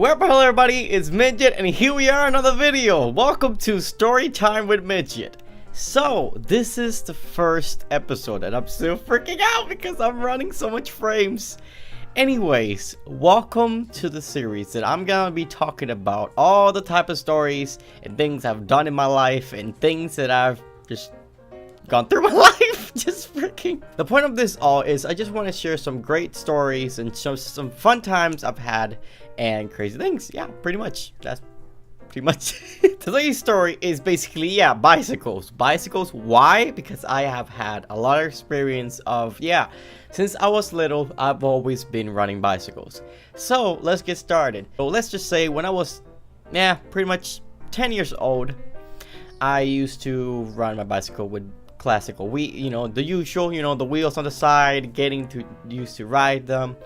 Well, hello everybody, it's Midget, and here we are, another video. Welcome to Story Time with Midget. So, this is the first episode, and I'm still freaking out because I'm running so much frames. Anyways, welcome to the series that I'm gonna be talking about all the type of stories and things I've done in my life and things that I've just gone through my life. Just freaking. The point of this all is I just want to share some great stories and show some fun times I've had and crazy things. Yeah, pretty much. That's pretty much. Today's story is basically, yeah, bicycles. Bicycles. Why? Because I have had a lot of experience of, yeah, since I was little, I've always been riding bicycles. So let's get started. So let's just say when I was, yeah, pretty much 10 years old, I used to ride my bicycle with classical, the usual, the wheels on the side, getting used to ride them.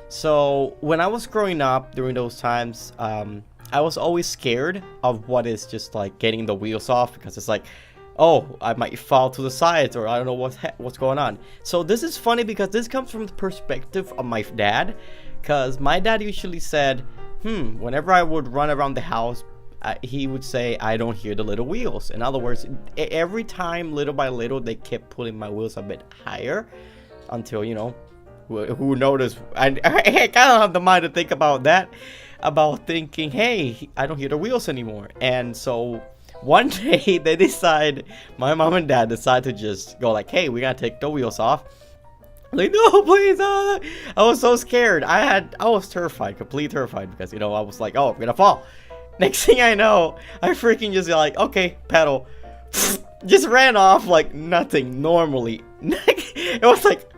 So when I was growing up during those times, I was always scared of what is just like getting the wheels off, because it's like, oh, I might fall to the sides, or I don't know what's going on. So this is funny because this comes from the perspective of my dad, because my dad usually said, whenever I would run around the house, he would say, I don't hear the little wheels. In other words, every time, little by little, they kept pulling my wheels a bit higher until, who noticed. I kind of have the mind to think about that, about thinking, hey, I don't hear the wheels anymore. And so one day my mom and dad decide to just go like, hey, we gotta take the wheels off. I'm like, no, please. I was so scared. I was terrified, completely terrified, because, I was like, oh, I'm gonna fall. Next thing I know, I freaking just like, okay, pedal. Just ran off like nothing normally. It was like,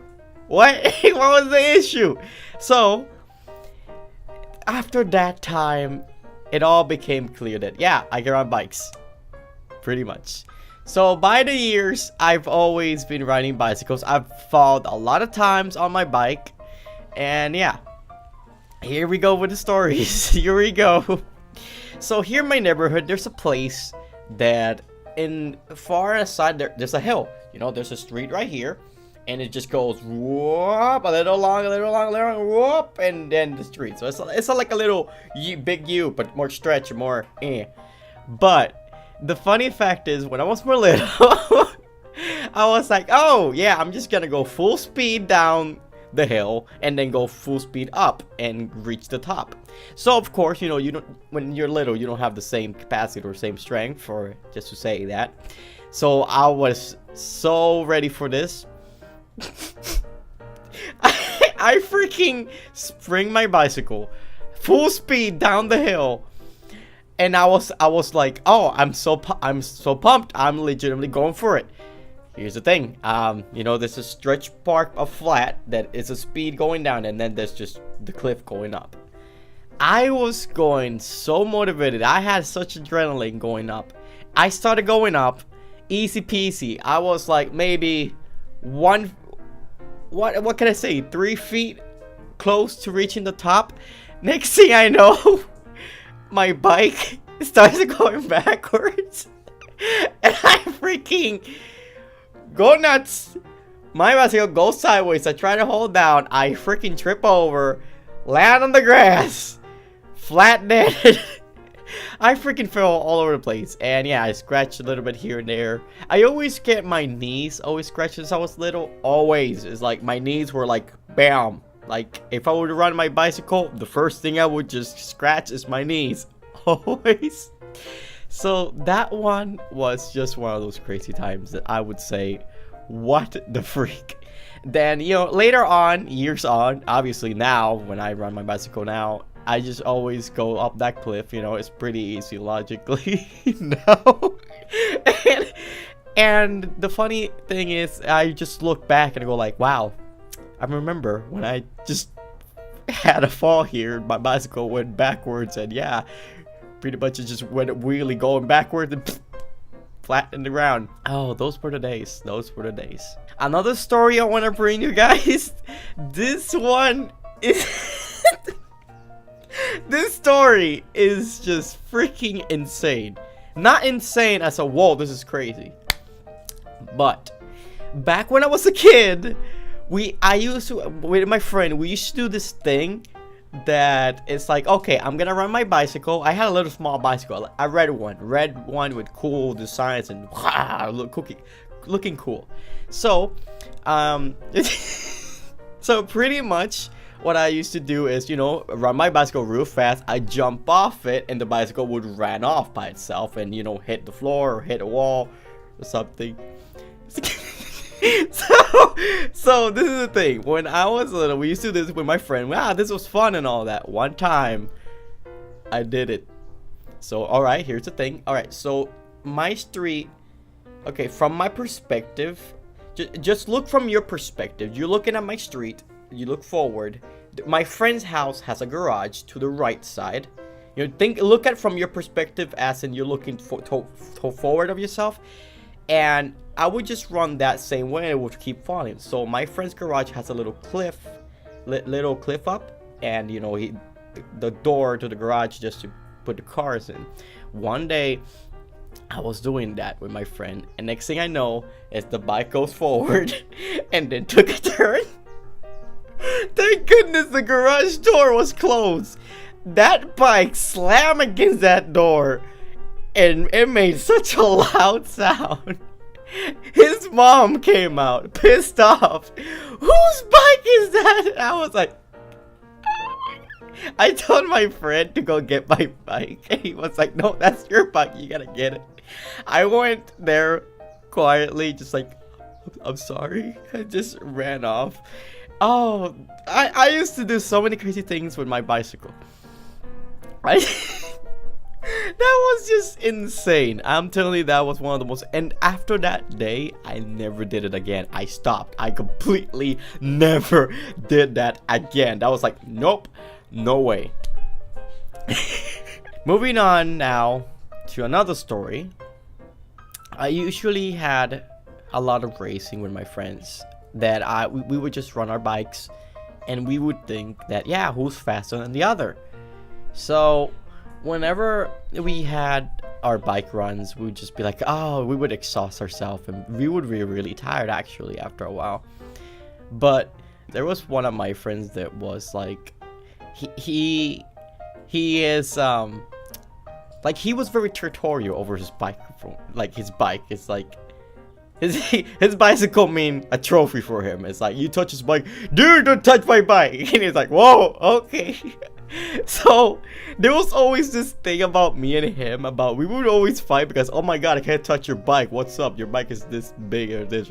what? What was the issue? So, after that time, it all became clear that, yeah, I can ride bikes. Pretty much. So, by the years, I've always been riding bicycles. I've fallen a lot of times on my bike. And yeah, here we go with the stories. Here we go. So here in my neighborhood, there's a place that far aside there's a hill. There's a street right here, and it just goes whoop, a little long, whoop, and then the street. So it's like a little big U, but more stretch, more eh. But the funny fact is, when I was more little, I was like, oh yeah, I'm just gonna go full speed down the hill and then go full speed up and reach the top. So of course, when you're little, you don't have the same capacity or same strength, for just to say that. So I was so ready for this. I freaking spring my bicycle full speed down the hill, and I was like, oh, I'm so pumped. I'm legitimately going for it. Here's the thing, there's a stretch part of flat that is a speed going down, and then there's just the cliff going up. I was going so motivated. I had such adrenaline going up. I started going up, easy peasy. I was like maybe what can I say, 3 feet close to reaching the top. Next thing I know, my bike starts going backwards, and I freaking go nuts. My bicycle goes sideways. I try to hold down. I freaking trip over, land on the grass, flat dead. I freaking fell all over the place. And yeah, I scratched a little bit here and there. I always get my knees scratched since I was little. Always. It's like my knees were like bam. Like if I were to ride my bicycle, the first thing I would just scratch is my knees. Always. So that one was just one of those crazy times that I would say, what the freak. Then, later on, years on, obviously now, when I run my bicycle now, I just always go up that cliff, it's pretty easy logically now. And the funny thing is, I just look back and I go like, wow, I remember when I just had a fall here, my bicycle went backwards, and yeah, pretty much it just went really going backwards and flat in the ground. Oh, those were the days. Those were the days. Another story I want to bring you guys. This one is... This story is just freaking insane. Not insane as a, whoa, this is crazy. But back when I was a kid, I used to, with my friend, we used to do this thing that it's like, okay, I'm gonna run my bicycle. I had a little small bicycle, a red one with cool designs and looking cool. So, so pretty much what I used to do is, you know, run my bicycle real fast. I jump off it, and the bicycle would run off by itself, and you know, hit the floor or hit a wall or something. So this is the thing. When I was little, we used to do this with my friend. Wow, this was fun and all that. One time, I did it. So, all right, here's the thing. All right, so my street. Okay, from my perspective, just look from your perspective. You're looking at my street. You look forward. My friend's house has a garage to the right side. You know, look at from your perspective, as in you're looking forward of yourself. And I would just run that same way, and it would keep falling. So my friend's garage has a little cliff up, and you know, the door to the garage just to put the cars in. One day, I was doing that with my friend, and next thing I know is the bike goes forward and then took a turn. Thank goodness the garage door was closed. That bike slammed against that door, and it made such a loud sound. His mom came out, pissed off. Whose bike is that? I was like, I told my friend to go get my bike, and he was like, no, that's your bike, you gotta get it. I went there quietly, just like, I'm sorry. I just ran off. Oh, I used to do so many crazy things with my bicycle. That was just insane. I'm telling you, that was one of the most. And after that day, I never did it again. I stopped. I completely never did that again. That was like, nope, no way. Moving on now to another story. I usually had a lot of racing with my friends. That we would just run our bikes, and we would think that, yeah, who's faster than the other. So whenever we had our bike runs, we would just be like, oh, we would exhaust ourselves, and we would be really tired actually after a while. But there was one of my friends that was like, he is like, he was very territorial over his bike. Like, his bike is like, his bicycle mean a trophy for him. It's like, you touch his bike, dude, don't touch my bike. And he's like, whoa, okay. So there was always this thing about me and him, about we would always fight because, oh my god, I can't touch your bike. What's up? Your bike is this big or this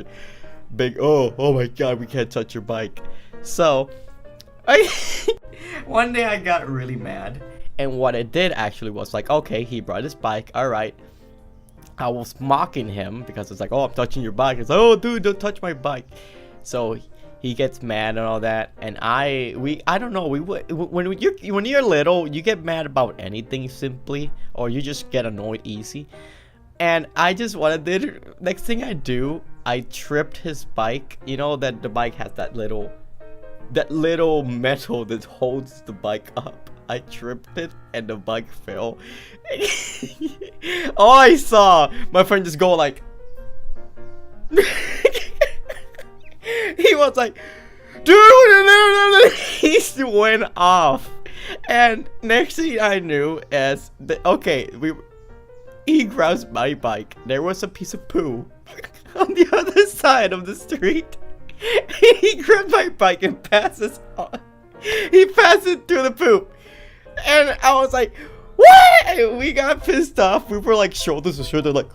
big. Oh my god, we can't touch your bike. So one day I got really mad, and what I did actually was like, okay, he brought his bike, all right. I was mocking him because it's like, oh, I'm touching your bike. It's like, oh, dude, don't touch my bike. So he gets mad and all that, and I don't know. When you're little, you get mad about anything simply, or you just get annoyed easy. And I just next thing I do, I tripped his bike. You know that the bike has that little metal that holds the bike up. I tripped it and the bike fell. All I saw, my friend just go like, he was like, dude, he went off. And next thing I knew is that, okay, he grabs my bike. There was a piece of poo on the other side of the street. He grabbed my bike and passes on. He passed it through the poop. And I was like, what? We got pissed off. We were like shoulders to shoulder, like,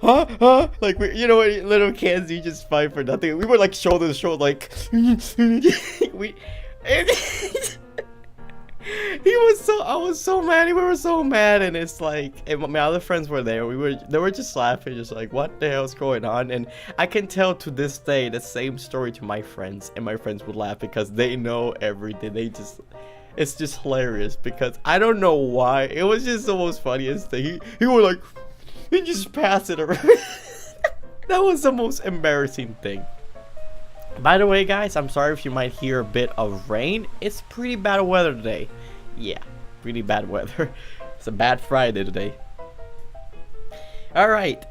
huh? Like, you know, little kids, you just fight for nothing. We were like shoulder to shoulder, like, I was so mad. We were so mad, and it's like, and my other friends were there. They were just laughing, just like, what the hell's going on? And I can tell to this day the same story to my friends, and my friends would laugh because they know everything. It's just hilarious because I don't know why. It was just the most funniest thing. He was like, he just passed it around. That was the most embarrassing thing. By the way, guys, I'm sorry if you might hear a bit of rain. It's pretty bad weather today. Yeah, pretty bad weather. It's a bad Friday today. Alright.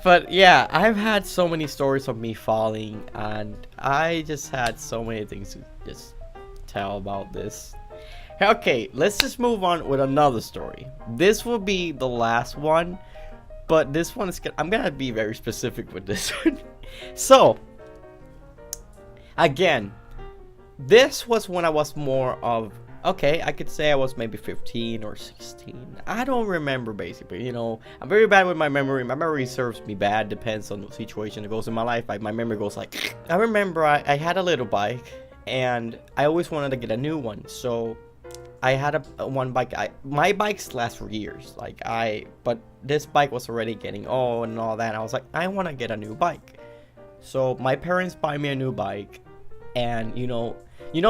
But yeah, I've had so many stories of me falling, and I just had so many things to just tell about this. Okay, let's just move on with another story. This will be the last one, but this one is I'm gonna be very specific with this one. So, again, this was when I was more of, okay, I could say I was maybe 15 or 16. I don't remember, basically. You know, I'm very bad with my memory. My memory serves me bad, depends on the situation that goes in my life. My memory goes like, I remember I had a little bike, and I always wanted to get a new one. So I had one bike. My bikes last for years. But this bike was already getting old and all that. And I was like, I want to get a new bike. So my parents buy me a new bike, and you know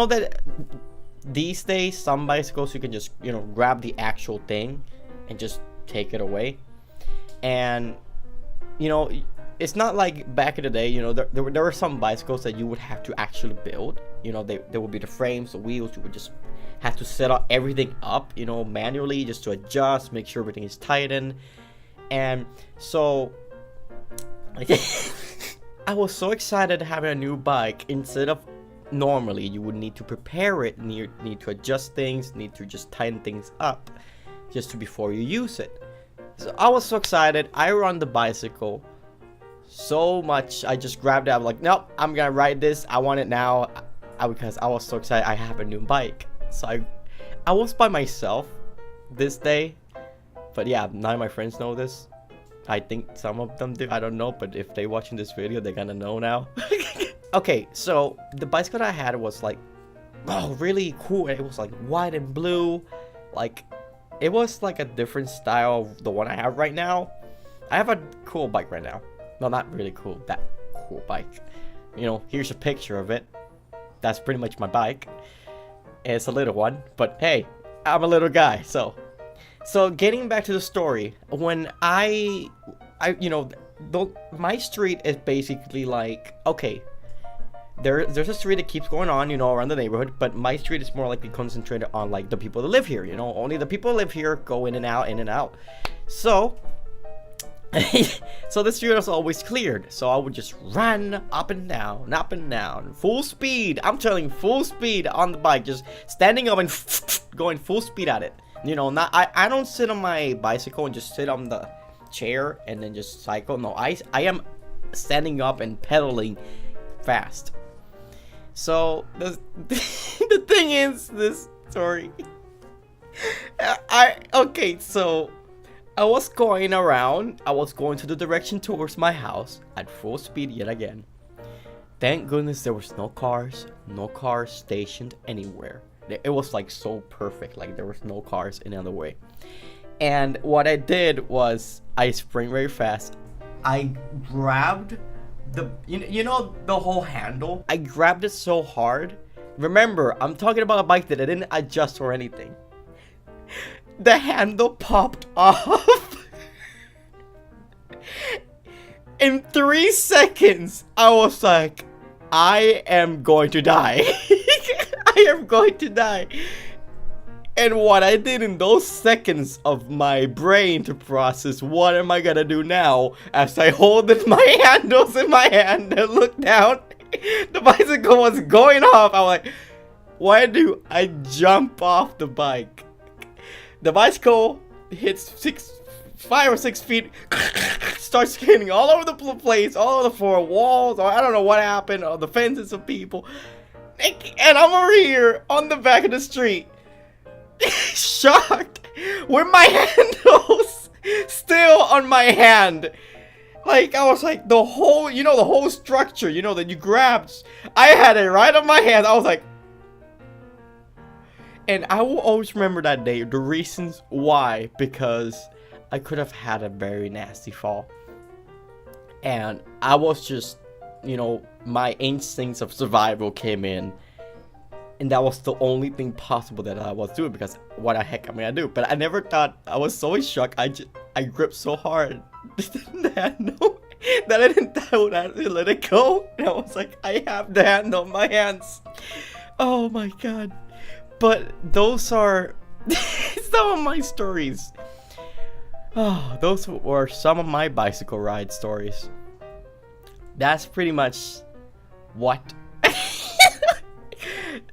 that these days some bicycles you can just grab the actual thing and just take it away. And it's not like back in the day. There were some bicycles that you would have to actually build. There would be the frames, the wheels. You would just have to set up everything up manually, just to adjust, make sure everything is tightened. And so I was so excited having a new bike. Instead of normally you would need to prepare it, need to adjust things, need to just tighten things up just before you use it. So I was so excited. I run the bicycle so much, I just grabbed it. I'm like, nope, I'm gonna ride this. I want it now. Because I was so excited I have a new bike. So I was by myself this day, but yeah, none of my friends know this. I think some of them do, I don't know, but if they're watching this video, they're gonna know now. Okay, so the bicycle that I had was like, really cool. It was like white and blue. Like, it was like a different style of the one I have right now. I have a cool bike right now. No, not really cool, that cool bike. Here's a picture of it. That's pretty much my bike. It's a little one, but hey, I'm a little guy. So getting back to the story, when my street is basically like, okay, there's a street that keeps going on, around the neighborhood, but my street is more likely concentrated on like the people that live here. Only the people that live here go in and out. So so the street was always cleared, so I would just run up and down, full speed. I'm telling you, full speed on the bike, just standing up and going full speed at it. I don't sit on my bicycle and just sit on the chair and then just cycle. No, I am standing up and pedaling fast. So the thing is, this story, so I was going around. I was going to the direction towards my house at full speed yet again. Thank goodness there was no cars stationed anywhere. It was like so perfect, like there was no cars in the other way. And what I did was I sprint very fast. I grabbed the the whole handle. I grabbed it so hard. Remember, I'm talking about a bike that I didn't adjust or anything. The handle popped off. In 3 seconds, I was like, I am going to die. I am going to die. And what I did in those seconds of my brain to process, what am I gonna do now? As I hold my handles in my hand and look down, the bicycle was going off. I'm like, why do I jump off the bike? The bicycle hits 5 or 6 feet, starts skating all over the place, all over the 4 walls, or I don't know what happened, or the fences of people. And I'm over here on the back of the street, shocked, with my handles still on my hand. Like, I was like, the whole structure, that you grabbed, I had it right on my hand. I was like, and I will always remember that day, the reasons why, because I could have had a very nasty fall. And I was just, my instincts of survival came in. And that was the only thing possible that I was doing, because what the heck am I gonna do? But I never thought, I was so in shock, I gripped so hard the handle that I didn't thought I had to let it go. And I was like, I have the handle in my hands. Oh my god. But those are some of my stories. Oh, those were some of my bicycle ride stories. That's pretty much what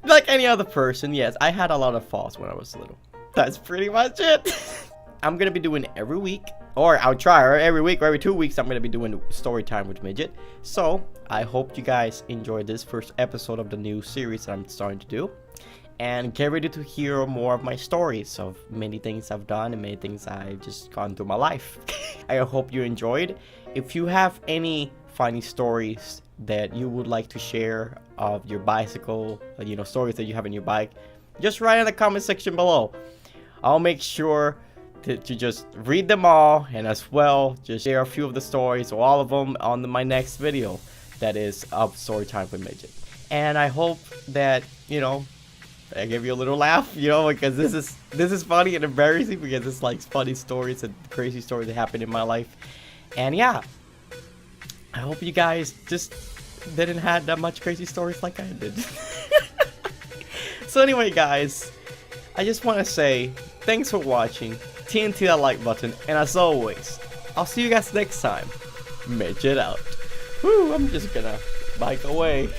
Like any other person, yes, I had a lot of faults when I was little. That's pretty much it. I'm gonna be doing every week, or I'll try, or every week or every 2 weeks I'm gonna be doing story time with Midget. So I hope you guys enjoyed this first episode of the new series that I'm starting to do, and get ready to hear more of my stories of many things I've done and many things I've just gone through my life. I hope you enjoyed. If you have any funny stories that you would like to share of your bicycle, you know, stories that you have in your bike, just write in the comment section below. I'll make sure to just read them all, and as well just share a few of the stories or all of them on my next video that is of story time with Midget. And I hope that, you know, I give you a little laugh, you know, because this is funny and embarrassing, because it's like funny stories and crazy stories that happened in my life. And yeah, I hope you guys just didn't have that much crazy stories like I did. So anyway, guys, I just want to say thanks for watching. TNT that like button, and as always, I'll see you guys next time. Midget out. Woo, I'm just gonna bike away.